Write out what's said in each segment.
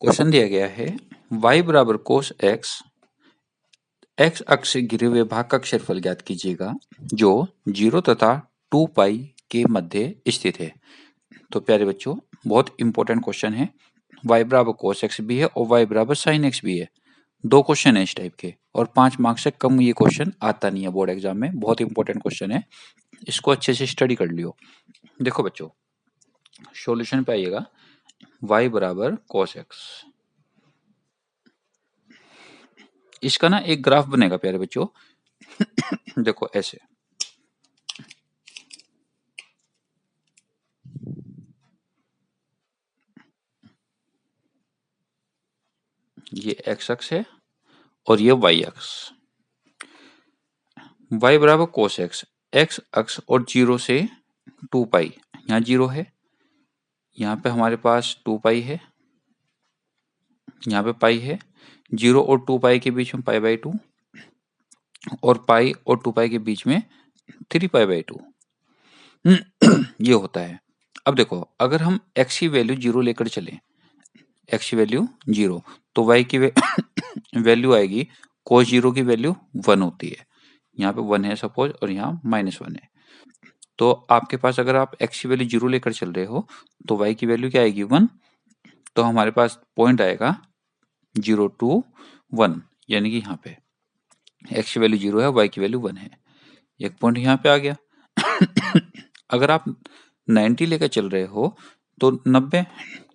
Question दिया गया है y बराबर कोस x, x अक्ष से घिरे हुए भाग का क्षेत्रफल ज्ञात कीजिएगा जो 0 तथा 2 पाई के मध्य स्थित है। तो प्यारे बच्चों, बहुत इंपॉर्टेंट क्वेश्चन है। y बराबर कोस x भी है और y बराबर साइन x भी है। दो क्वेश्चन है इस टाइप के और 5 मार्क्स से कम ये क्वेश्चन आता नहीं है बोर्ड एग्जाम में। बहुत इंपॉर्टेंट क्वेश्चन है, इसको अच्छे से स्टडी कर लियो। देखो बच्चों, सॉल्यूशन पे आइएगा। y बराबर कोस x, इसका ना एक ग्राफ बनेगा प्यारे बच्चों। देखो ऐसे, ये x अक्ष है और ये y अक्ष। y बराबर कोस x, x अक्ष और 0 से 2 पाई, यहाँ 0 है, यहाँ पे हमारे पास 2 पाई है, यहाँ पे पाई है। 0 और 2 पाई के बीच में पाई बाई 2 और पाई और 2 पाई के बीच में 3 पाई बाई 2 ये होता है। अब देखो, अगर हम x की वैल्यू 0 लेकर चलें, x की वैल्यू 0, तो y की वैल्यू आएगी, cos 0 की वैल्यू 1 होती है। यहाँ पे 1 है सपोज और यहाँ -1 है। तो आपके पास अगर आप x की वैल्यू 0 लेकर चल रहे हो तो y की वैल्यू क्या आएगी 1। तो हमारे पास पॉइंट आएगा 0 2 1, यानी कि यहाँ पे x की वैल्यू 0 है, y की वैल्यू 1 है। एक पॉइंट यहाँ पे आ गया। अगर आप 90 लेकर चल रहे हो तो 90,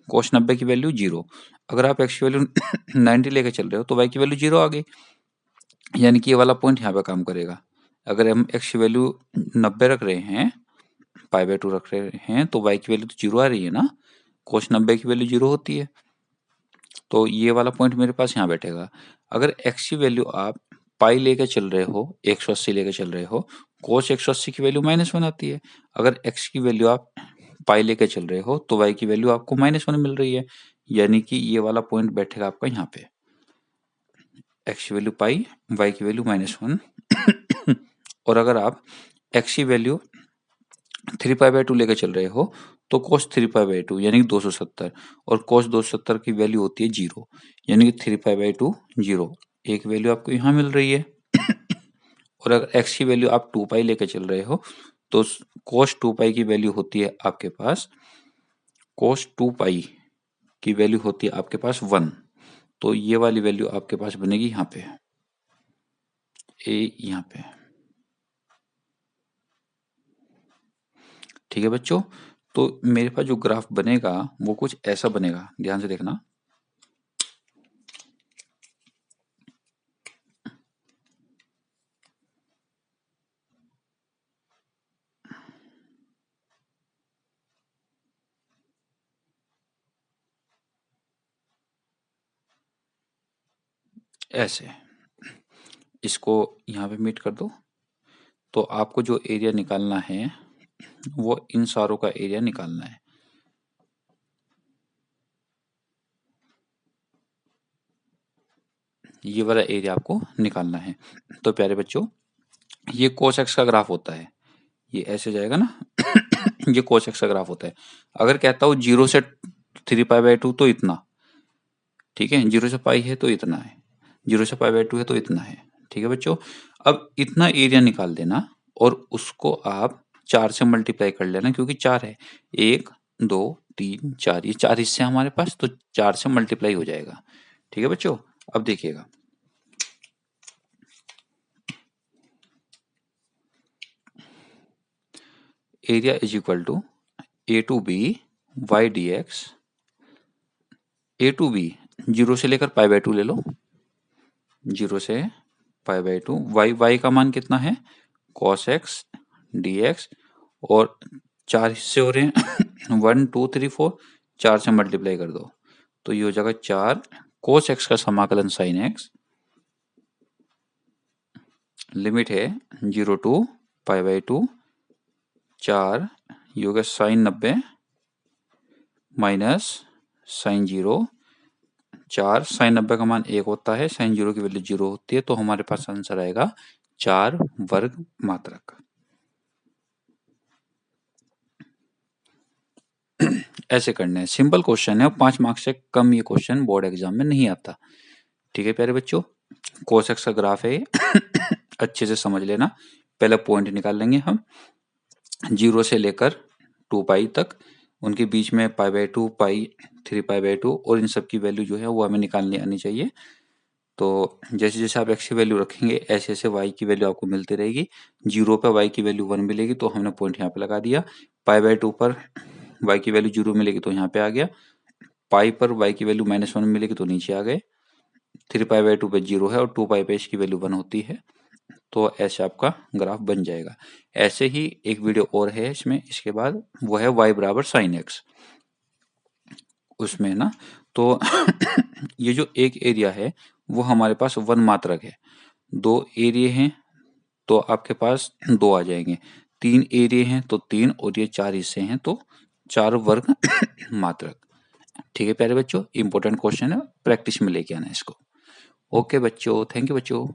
cos 90 की वैल्यू 0। अगर आप x की वैल्यू 90 लेकर चल रहे हो तो y की वैल्यू 0 आ गई, यानी कि ये वाला पॉइंट यहाँ पे काम करेगा। अगर हम x की वैल्यू 90 रख रहे हैं, पाई बाई 2 रख रहे हैं, तो y की वैल्यू तो 0 आ रही है ना, cos 90 की वैल्यू 0 होती है। तो ये वाला पॉइंट मेरे पास यहाँ बैठेगा। अगर x की वैल्यू आप पाई लेके चल रहे हो, 180 लेके चल रहे हो, cos 180 की वैल्यू -1 आती है। अगर x की वैल्यू आप पाई लेके चल रहे हो तो y की वैल्यू आपको -1 मिल रही है, यानी कि ये वाला पॉइंट बैठेगा आपका यहाँ पे। x की वैल्यू पाई, y की वैल्यू -1 और अगर आप x की वैल्यू 3 पाई बाई 2 लेके चल रहे हो तो cos 3 पाई बाई 2 यानी कि 270, और cos 270 की वैल्यू होती है 0, यानी कि 3 पाई बाई 2 0। एक वैल्यू आपको यहाँ मिल रही है। और अगर x की वैल्यू आप 2 पाई लेके चल रहे हो तो cos 2 पाई की वैल्यू होती है आपके पास, cos 2 पाई की वैल्यू होती है आपके पास 1। तो ये वाली वैल्यू आपके पास बनेगी यहाँ पे, यहाँ पे। ठीक है बच्चों, तो मेरे पास जो ग्राफ बनेगा वो कुछ ऐसा बनेगा, ध्यान से देखना। ऐसे इसको यहाँ पे मीट कर दो, तो आपको जो एरिया निकालना है वो इन सारों का एरिया निकालना है। ये वाला एरिया आपको निकालना है। तो प्यारे बच्चों, ये cos x का ग्राफ होता है, ये ऐसे जाएगा ना। ये cos x का ग्राफ होता है। अगर कहता हूँ 0 से 3 पाई बाई 2 तो इतना, ठीक है, 0 से पाई है तो इतना है, 0 से पाई बाई 2 है तो इतना है। ठीक है बच्चों, अब इतना एरिया निकाल देना और उसको आप 4 से मल्टीप्लाई कर लेना, क्योंकि 4 है, 1 2 3 4, ये 4 हिस्से हमारे पास, तो 4 से मल्टीप्लाई हो जाएगा। ठीक है बच्चों, अब देखिएगा, area is equal to A to B Y D X. A to B 0 से लेकर पाई बाई 2 ले लो, 0 से पाई बाई 2, वाई का मान कितना है, cos x dx, और 4 हिस्से हो रहे हैं 1 2 3 4, 4 से मल्टीप्लाई कर दो तो ये हो जाएगा 4 cos x का समाकलन sin x, लिमिट है 0 टू पाई बाई 2, 4 ये हो गया sin 90 माइनस sin 0। 4 sin 90 का मान 1 होता है, sin 0 की वैल्यू 0 होती है, तो हमारे पास आंसर आएगा 4 वर्ग मात्रक। ऐसे करने हैं। सिंपल क्वेश्चन है और 5 मार्क्स से कम ये क्वेश्चन बोर्ड एग्जाम में नहीं आता। ठीक है प्यारे बच्चों, cos x का ग्राफ है ये अच्छे से समझ लेना। पहले पॉइंट निकाल लेंगे हम 0 से लेकर 2 पाई तक, उनके बीच में π/2 पाई 3π/2 और इन सब की वैल्यू जो है वो हमें निकालनी आनी चाहिए। तो जैसे जैसे आप x की वैल्यू रखेंगे ऐसे ऐसे y की वैल्यू आपको मिलती रहेगी। 0 पे y की वैल्यू 1 मिलेगी तो हमने पॉइंट यहाँ पे लगा दिया। π/2 पर y की वैल्यू 0 मिलेगी तो यहाँ पे आ गया। पाई पर y की वैल्यू -1 मिलेगी तो नीचे आ गए। 3π/2 पे 0 है और 2 पाई पे इसकी वैल्यू 1 होती है। तो ऐसे आपका ग्राफ बन जाएगा। ऐसे ही एक वीडियो और है इसमें, इसके बाद वो है y बराबर sin x। उसमें ना तो ये जो एक एरिया है वो हमारे पास 1 मात्रक है। 2 एरिया हैं तो आपके पास 2 आ जाएंगे। 3 एरिया हैं तो 3 और ये 4 हिस्से हैं तो 4 वर्ग मात्रक। ठीक है प्यारे बच्चों, इंपॉर्टेंट क्वेश्चन है, प्रैक्टिस में लेके आना इसको। ओके बच्चों, थैंक यू बच्चों।